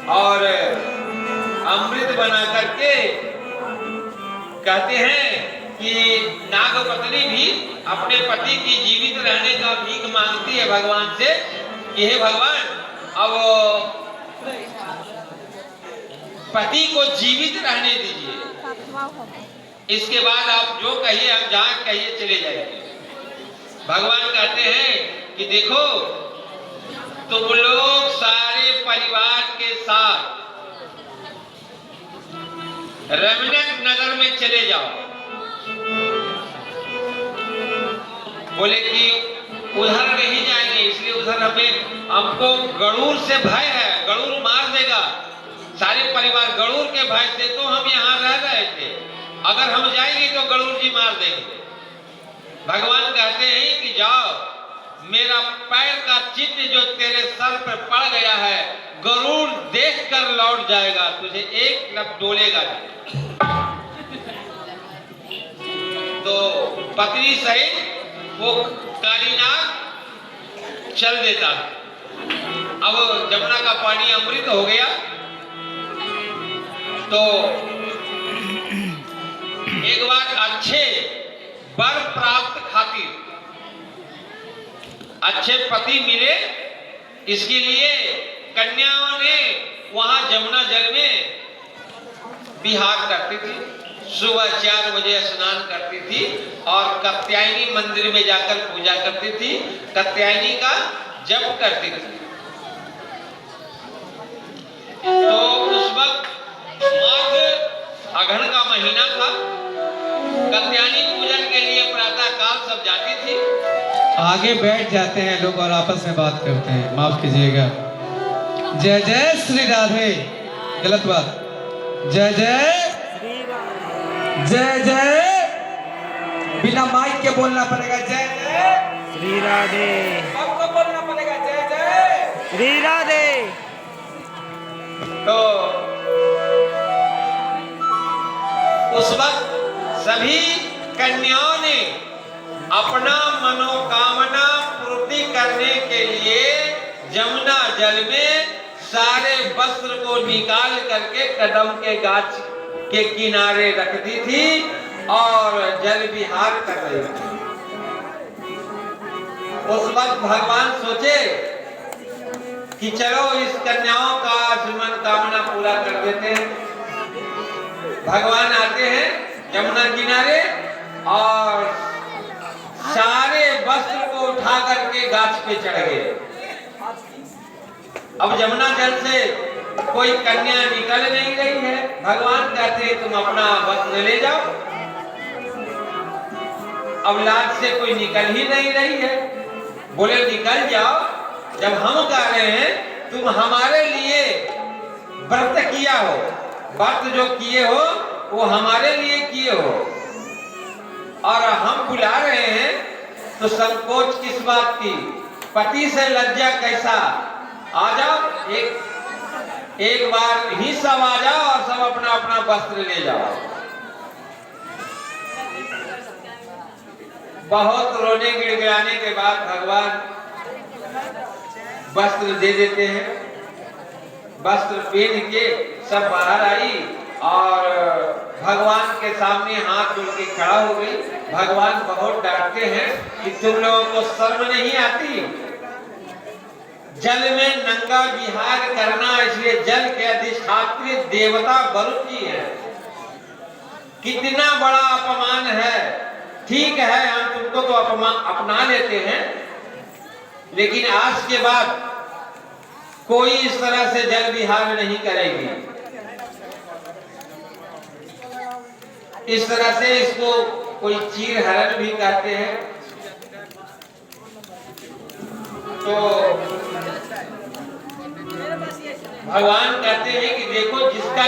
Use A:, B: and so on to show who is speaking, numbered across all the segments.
A: और अमृत बना करके कहते हैं कि नागपत्नी भी अपने पति की जीवित रहने का भीख मांगती है भगवान से कि हे भगवान, अब पति को जीवित रहने दीजिए, इसके बाद आप जो कहिए, आप जहां कहिए चले जाएंगे। भगवान कहते हैं कि देखो, तुम लोग सारे परिवार के साथ रमणक नगर में चले जाओ। बोले कि उधर नहीं जाएंगे, इसलिए उधर हमको गरुड़ से भय है, गरुड़ मार देगा। सारे परिवार गरुड़ के भय से तो हम यहाँ रह रहे थे, अगर हम जाएंगे तो गरुड़ जी मार देंगे। भगवान कहते हैं कि जाओ, मेरा पैर का चिन्ह जो तेरे सर पर पड़ गया है, गरुड़ देख कर लौट जाएगा, तुझे एक लब डोलेगा नहीं। तो पत्नी सहित वो कालीनाग चल देता है। अब जमुना का पानी अमृत हो गया, तो एक बार अच्छे वर प्राप्त खातिर अच्छे पति मिले, इसके लिए कन्याओं ने वहां जमुना जल में विहार करती थी। सुबह 4 बजे स्नान करती थी और कात्यायनी मंदिर में जाकर पूजा करती थी, कात्यायनी का जप करती थी। तो उस वक्त माघ अगहन का महीना था, कात्यायनी पूजन के लिए प्रातः काल सब जाती थी।
B: आगे बैठ जाते हैं लोग और आपस में बात करते हैं, माफ कीजिएगा। जय जय श्री राधे, गलत बात। जय जय जय जय, बिना माइक के बोलना पड़ेगा। जय जय
C: श्री राधे,
B: सबको बोलना पड़ेगा। जय जय
C: श्री राधे।
A: तो उस वक्त सभी कन्याओं ने अपना मनोकामना पूर्ति करने के लिए जमुना जल में सारे वस्त्र को निकाल करके कदम के गाछ के किनारे रख दी थी और जल विहार कर रही थी। उस वक्त भगवान सोचे कि चलो इस कन्याओं का मनोकामना पूरा कर देते हैं। भगवान आते हैं जमुना किनारे और सारे वस्त्र को उठा करके गाछ पे चढ़ गए। अब जमुना जल से कोई कन्या निकल नहीं रही है। भगवान कहते हैं तुम अपना वस्त्र ले जाओ। अब लाज से कोई निकल ही नहीं रही है। बोले निकल जाओ, जब हम कह रहे हैं तुम हमारे लिए व्रत किया हो, व्रत जो किए हो वो हमारे लिए किए हो और हम बुला रहे हैं, तो संकोच किस बात की? पति से लज्जा कैसा? आ जाओ, एक बार ही सब आ जाओ और सब अपना अपना वस्त्र ले जाओ। बहुत रोने गिड़गिड़ाने के बाद भगवान वस्त्र दे देते हैं। वस्त्र पहन के सब बाहर आई और भगवान के सामने हाथ जोड़ के खड़ा हो गई। भगवान बहुत डांटते हैं कि तुम लोगों को शर्म नहीं आती? जल में नंगा विहार करना, इसलिए जल के अधिष्ठात्री देवता वरुण जी है। कितना बड़ा अपमान है। ठीक है, हम तुमको तो अपना लेते हैं, लेकिन आज के बाद कोई इस तरह से जल विहार नहीं करेगी। इस तरह से इसको कोई चीर हरण भी कहते हैं। तो भगवान कहते हैं कि देखो, जिसका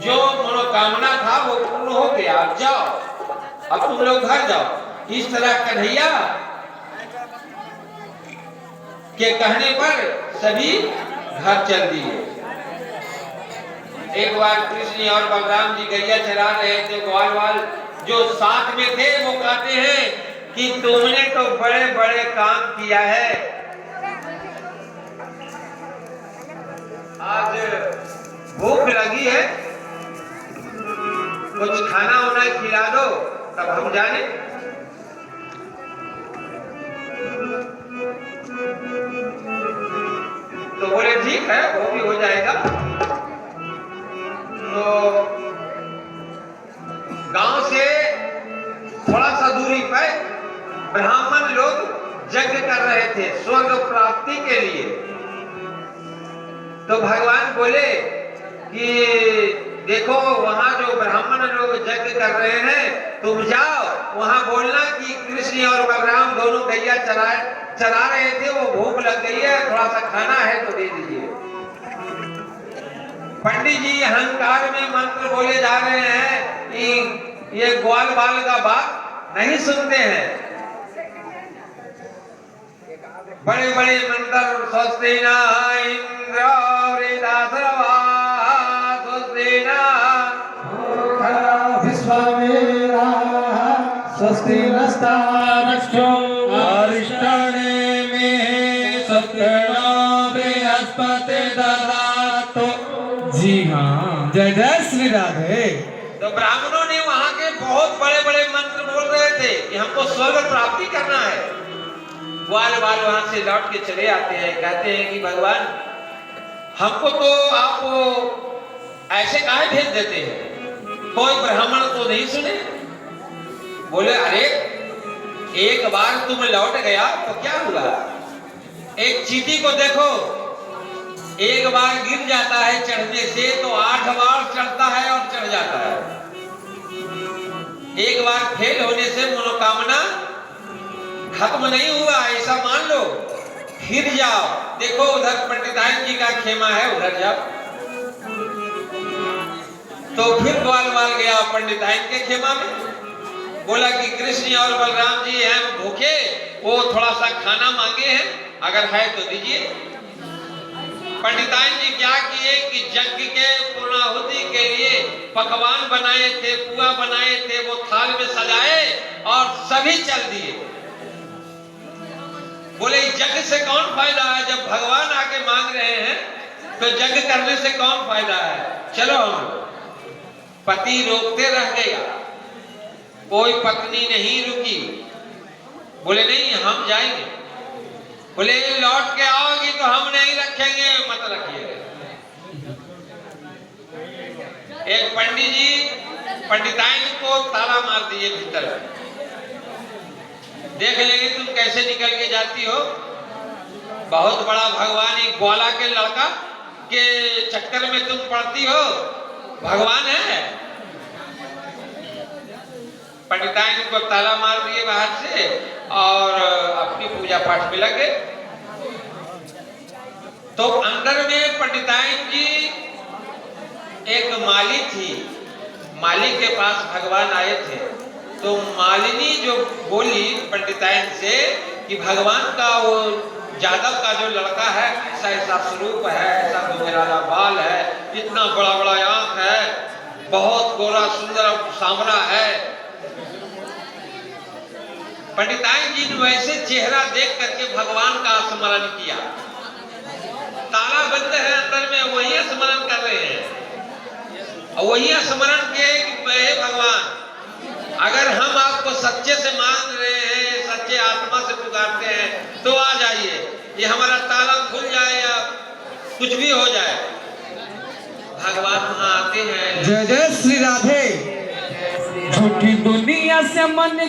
A: जो मनोकामना था वो पूर्ण हो गया, अब जाओ, अब तुम लोग घर जाओ। इस तरह कन्हैया के कहने पर सभी घर चल दिए। एक बार कृष्ण और बलराम जी गैया चरा रहे थे, ग्वाल वाल जो साथ में थे वो कहते हैं कि तुमने तो बड़े बड़े काम किया है, लगी है, कुछ खाना वाना खिला दो तब हम जाने। तो बोले ठीक है, वो भी हो जाएगा। तो गांव से थोड़ा सा दूरी पर ब्राह्मण लोग यज्ञ कर रहे थे स्वर्ग प्राप्ति के लिए। तो भगवान बोले कि देखो वहां जो ब्राह्मण लोग यज्ञ कर रहे हैं, तुम जाओ वहां बोलना कि कृष्ण और बलराम दोनों गैया चरा रहे थे, वो भूख लग गई है, थोड़ा सा खाना है तो दे दीजिए। पंडित जी अहंकार में मंत्र बोले जा रहे हैं कि ये ग्वाल बाल का बात नहीं सुनते हैं। बड़े बड़े मंत्र, स्वस्ति न इंद्र वृदासरवा, स्वस्ति न
B: विश्ववेदा, स्वस्ति नस्तारक्षो अरिष्टानेमि, सत्यनो बृहस्पति ददातु। जी हाँ, जय जय श्री राधे।
A: तो ब्राह्मणों ने वहां के बहुत बड़े बड़े मंत्र बोल रहे थे कि हमको स्वर्ग प्राप्ति करना है। ग्वाल बाल वहां से लौट के चले आते हैं, कहते हैं कि भगवान हमको तो आप ऐसे काहे भेज देते हैं, कोई ब्राह्मण तो नहीं सुने। बोले अरे एक बार तुम लौट गया तो क्या हुआ, एक चींटी को देखो, एक बार गिर जाता है चढ़ने से तो 8 बार चढ़ता है और चढ़ जाता है। एक बार फेल होने से मनोकामना खत्म नहीं हुआ, ऐसा मान लो, फिर जाओ, देखो उधर पंडिताइन जी का खेमा है, उधर जाओ। तो फिर ग्वाल बाल गया पंडिताइन के खेमा में, बोला कि कृष्ण और बलराम जी हैं भूखे, वो थोड़ा सा खाना मांगे हैं, अगर है तो दीजिए। पंडिताइन जी क्या किए कि यज्ञ के पूर्णाहुति के लिए पकवान बनाए थे, पुआ बनाए थे, वो थाल में सजाए और सभी चल दिए। बोले यज्ञ से कौन फायदा है, जब भगवान आके मांग रहे हैं तो यज्ञ करने से कौन फायदा है, चलो हम। पति रोकते रह गया, कोई पत्नी नहीं रुकी। बोले नहीं हम जाएंगे। बोले लौट के आओगी तो हम नहीं रखेंगे, मत रखिएगा। एक पंडित जी पंडिताइन को ताला मार दिए भीतर, देख लेंगे तुम कैसे निकल के जाती हो। बहुत बड़ा भगवान, एक ग्वाला के लड़का के चक्कर में तुम पड़ती हो, भगवान है। पंडिताइन को ताला मार दिए बाहर से और अपनी पूजा पाठ में लगे। तो अंदर में पंडिताइन जी एक माली थी, माली के पास भगवान आए थे। तो मालिनी जो बोली पंडिताइन से कि भगवान का वो जादव का जो लड़का है, ऐसा ऐसा स्वरूप है, ऐसा घुंघराला बाल है, इतना बड़ा बड़ा आंख है, बहुत गोरा सुंदर सांवरा है। पंडिताइन जी ने वैसे चेहरा देख करके भगवान का स्मरण किया। ताला बंद है अंदर में, वही स्मरण कर रहे हैं और वही स्मरण किए कि हे भगवान, अगर हम आपको सच्चे से मांग रहे हैं, सच्चे आत्मा से पुकारते हैं तो आ जाइए, ये हमारा ताला खुल जाए या कुछ भी हो जाए। भगवान वहां आते हैं।
B: जय जय श्री राधे। झूठी दुनिया से मन